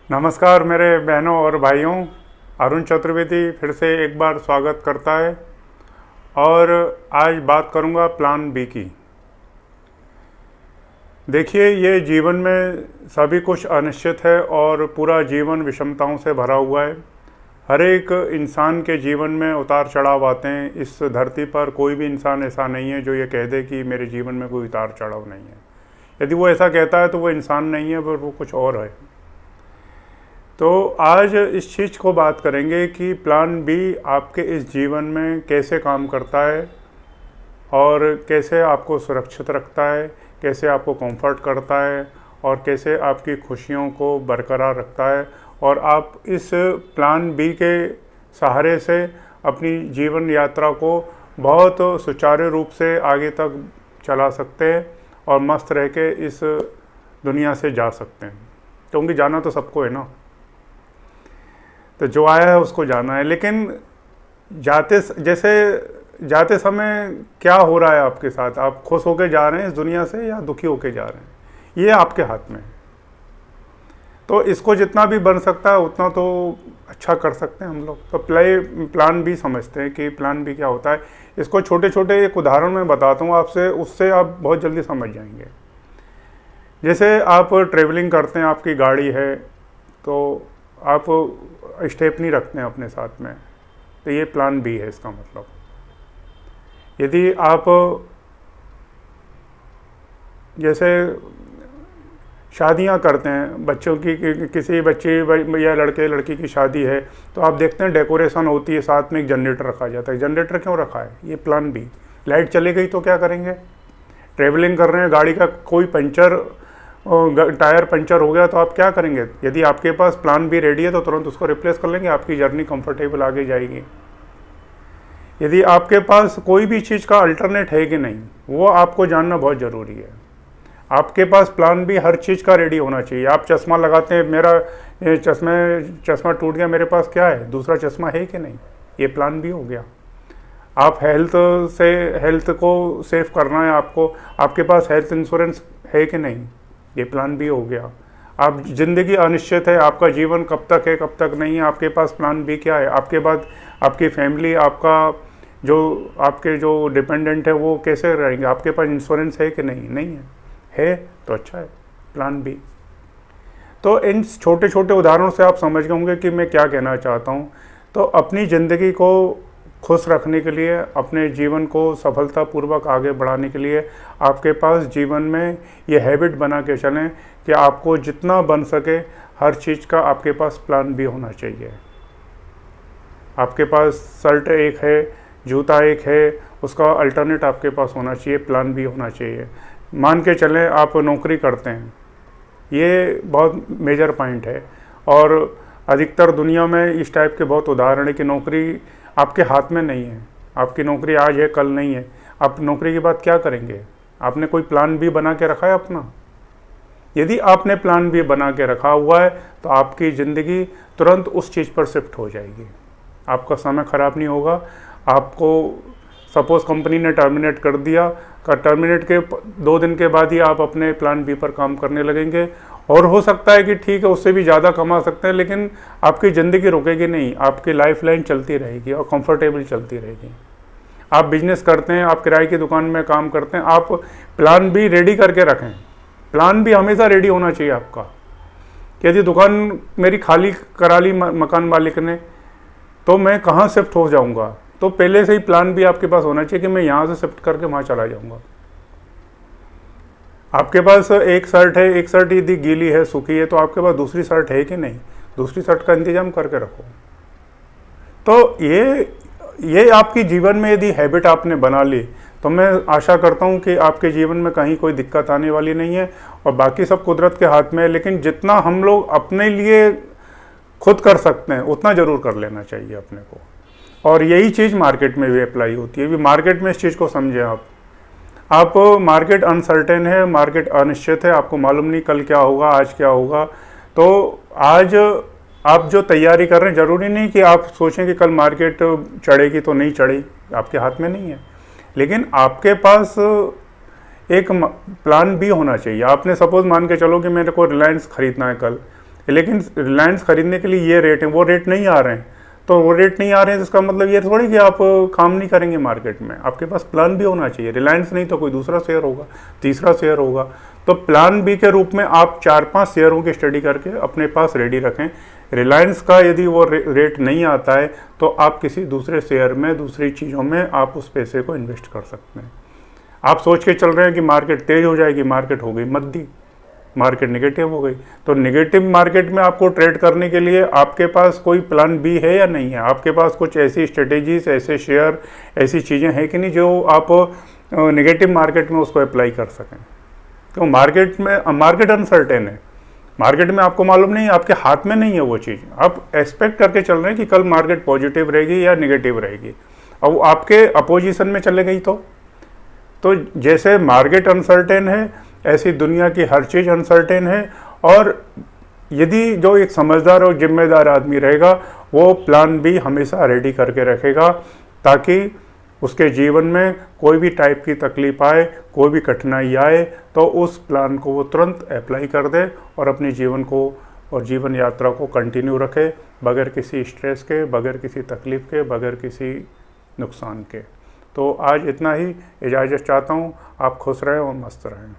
नमस्कार मेरे बहनों और भाइयों। अरुण चतुर्वेदी फिर से एक बार स्वागत करता है और आज बात करूंगा प्लान बी की। देखिए, ये जीवन में सभी कुछ अनिश्चित है और पूरा जीवन विषमताओं से भरा हुआ है। हर एक इंसान के जीवन में उतार चढ़ाव आते हैं। इस धरती पर कोई भी इंसान ऐसा नहीं है जो ये कह दे कि मेरे जीवन में कोई उतार चढ़ाव नहीं है। यदि वो ऐसा कहता है तो वो इंसान नहीं है, पर वो कुछ और है। तो आज इस चीज़ को बात करेंगे कि प्लान बी आपके इस जीवन में कैसे काम करता है और कैसे आपको सुरक्षित रखता है, कैसे आपको कंफर्ट करता है और कैसे आपकी खुशियों को बरकरार रखता है। और आप इस प्लान बी के सहारे से अपनी जीवन यात्रा को बहुत सुचारू रूप से आगे तक चला सकते हैं और मस्त रह के इस दुनिया से जा सकते हैं, क्योंकि जाना तो सबको है ना। तो जो आया है उसको जाना है, लेकिन जाते समय क्या हो रहा है आपके साथ? आप खुश होके जा रहे हैं इस दुनिया से या दुखी होके जा रहे हैं, ये आपके हाथ में है। तो इसको जितना भी बन सकता है उतना तो अच्छा कर सकते हैं हम लोग। तो प्लान बी समझते हैं कि प्लान बी क्या होता है। इसको छोटे छोटे एक उदाहरण में बताता हूँ आपसे, उससे आप बहुत जल्दी समझ जाएंगे। जैसे आप ट्रेवलिंग करते हैं, आपकी गाड़ी है, तो आप स्टेपनी रखते हैं अपने साथ में, तो ये प्लान बी है इसका मतलब। यदि आप जैसे शादियां करते हैं बच्चों की, किसी बच्चे या लड़के लड़की की शादी है, तो आप देखते हैं डेकोरेशन होती है, साथ में एक जनरेटर रखा जाता है। जनरेटर क्यों रखा है? ये प्लान बी। लाइट चली गई तो क्या करेंगे? ट्रेवलिंग कर रहे हैं, गाड़ी का कोई टायर पंचर हो गया तो आप क्या करेंगे? यदि आपके पास प्लान बी रेडी है तो तुरंत उसको रिप्लेस कर लेंगे, आपकी जर्नी कंफर्टेबल आगे जाएगी। यदि आपके पास कोई भी चीज़ का अल्टरनेट है कि नहीं, वो आपको जानना बहुत ज़रूरी है। आपके पास प्लान बी हर चीज़ का रेडी होना चाहिए। आप चश्मा लगाते हैं, मेरा चश्मा टूट गया, मेरे पास क्या है? दूसरा चश्मा है कि नहीं? ये प्लान बी हो गया। आप हेल्थ को सेव करना है आपको, आपके पास हेल्थ इंश्योरेंस है कि नहीं? ये प्लान बी हो गया। आप ज़िंदगी अनिश्चित है, आपका जीवन कब तक है कब तक नहीं है, आपके पास प्लान बी क्या है? आपके बाद आपकी फैमिली, आपके जो डिपेंडेंट है वो कैसे रहेंगे? आपके पास इंश्योरेंस है कि नहीं? नहीं है तो अच्छा है, प्लान बी। तो इन छोटे छोटे उदाहरणों से आप समझ गए होंगे कि मैं क्या कहना चाहता हूँ। तो अपनी ज़िंदगी को खुश रखने के लिए, अपने जीवन को सफलतापूर्वक आगे बढ़ाने के लिए आपके पास जीवन में ये हैबिट बना के चलें कि आपको जितना बन सके हर चीज़ का आपके पास प्लान बी होना चाहिए। आपके पास शर्ट एक है, जूता एक है, उसका अल्टरनेट आपके पास होना चाहिए, प्लान बी होना चाहिए। मान के चलें आप नौकरी करते हैं, ये बहुत मेजर पॉइंट है और अधिकतर दुनिया में इस टाइप के बहुत उदाहरण है कि नौकरी आपके हाथ में नहीं है। आपकी नौकरी आज है, कल नहीं है। आप नौकरी के बाद क्या करेंगे? आपने कोई प्लान बी बना के रखा है अपना? यदि आपने प्लान बी बना के रखा हुआ है तो आपकी ज़िंदगी तुरंत उस चीज़ पर शिफ्ट हो जाएगी। आपका समय ख़राब नहीं होगा। आपको सपोज़ कंपनी ने टर्मिनेट कर दिया, टर्मिनेट के 2 दिन के बाद ही आप अपने प्लान बी पर काम करने लगेंगे और हो सकता है कि ठीक है उससे भी ज़्यादा कमा सकते हैं, लेकिन आपकी ज़िंदगी रुकेगी नहीं, आपकी लाइफ लाइन चलती रहेगी और कंफर्टेबल चलती रहेगी। आप बिजनेस करते हैं, आप किराए की दुकान में काम करते हैं, आप प्लान बी रेडी करके रखें। प्लान बी हमेशा रेडी होना चाहिए आपका। यदि दुकान मेरी खाली करा ली मकान मालिक ने, तो मैं कहाँ शिफ्ट हो जाऊँगा? तो पहले से ही प्लान भी आपके पास होना चाहिए कि मैं यहाँ से शिफ्ट करके वहाँ चला जाऊँगा। आपके पास एक शर्ट है, एक शर्ट यदि गीली है, सूखी है, तो आपके पास दूसरी शर्ट है कि नहीं? दूसरी शर्ट का इंतजाम करके रखो। तो ये आपकी जीवन में यदि हैबिट आपने बना ली तो मैं आशा करता हूँ कि आपके जीवन में कहीं कोई दिक्कत आने वाली नहीं है। और बाकी सब कुदरत के हाथ में है, लेकिन जितना हम लोग अपने लिए खुद कर सकते हैं उतना ज़रूर कर लेना चाहिए अपने को। और यही चीज़ मार्केट में भी अप्लाई होती है। भी मार्केट में इस चीज़ को समझें आप मार्केट अनसर्टेन है, मार्केट अनिश्चित है, आपको मालूम नहीं कल क्या होगा, आज क्या होगा। तो आज आप जो तैयारी कर रहे हैं, ज़रूरी नहीं कि आप सोचें कि कल मार्केट चढ़ेगी तो नहीं चढ़ेगी, आपके हाथ में नहीं है। लेकिन आपके पास एक प्लान बी होना चाहिए। आपने सपोज मान के चलो कि मेरे को रिलायंस ख़रीदना है कल, लेकिन रिलायंस खरीदने के लिए ये रेट है, वो रेट नहीं आ रहे हैं। तो वो रेट नहीं आ रहे हैं जिसका मतलब ये थोड़ी कि आप काम नहीं करेंगे मार्केट में। आपके पास प्लान भी होना चाहिए। रिलायंस नहीं तो कोई दूसरा शेयर होगा, तीसरा शेयर होगा। तो प्लान बी के रूप में आप 4-5 शेयरों की स्टडी करके अपने पास रेडी रखें। रिलायंस का यदि वो रेट नहीं आता है तो आप किसी दूसरे शेयर में, दूसरी चीज़ों में आप उस पैसे को इन्वेस्ट कर सकते हैं। आप सोच के चल रहे हैं कि मार्केट तेज हो जाएगी, मार्केट हो गई मद्दी, मार्केट निगेटिव हो गई। तो निगेटिव मार्केट में आपको ट्रेड करने के लिए आपके पास कोई प्लान बी है या नहीं है? आपके पास कुछ ऐसी स्ट्रेटेजीज, ऐसे शेयर, ऐसी चीज़ें हैं कि नहीं जो आप निगेटिव मार्केट में उसको अप्लाई कर सकें? तो मार्केट अनसर्टेन है। मार्केट में आपको मालूम नहीं, आपके हाथ में नहीं है वो चीज़। आप एक्सपेक्ट करके चल रहे हैं कि कल मार्केट पॉजिटिव रहेगी या निगेटिव रहेगी, और वो आपके अपोजिशन में चले गई तो जैसे मार्केट अनसर्टेन है, ऐसी दुनिया की हर चीज़ अनसर्टेन है। और यदि जो एक समझदार और जिम्मेदार आदमी रहेगा, वो प्लान भी हमेशा रेडी करके रखेगा, ताकि उसके जीवन में कोई भी टाइप की तकलीफ आए, कोई भी कठिनाई आए, तो उस प्लान को वो तुरंत अप्लाई कर दे और अपने जीवन को और जीवन यात्रा को कंटिन्यू रखे, बगैर किसी स्ट्रेस के, बगैर किसी तकलीफ के, बगैर किसी नुकसान के। तो आज इतना ही, इजाज़त चाहता हूँ। आप खुश रहें और मस्त रहें।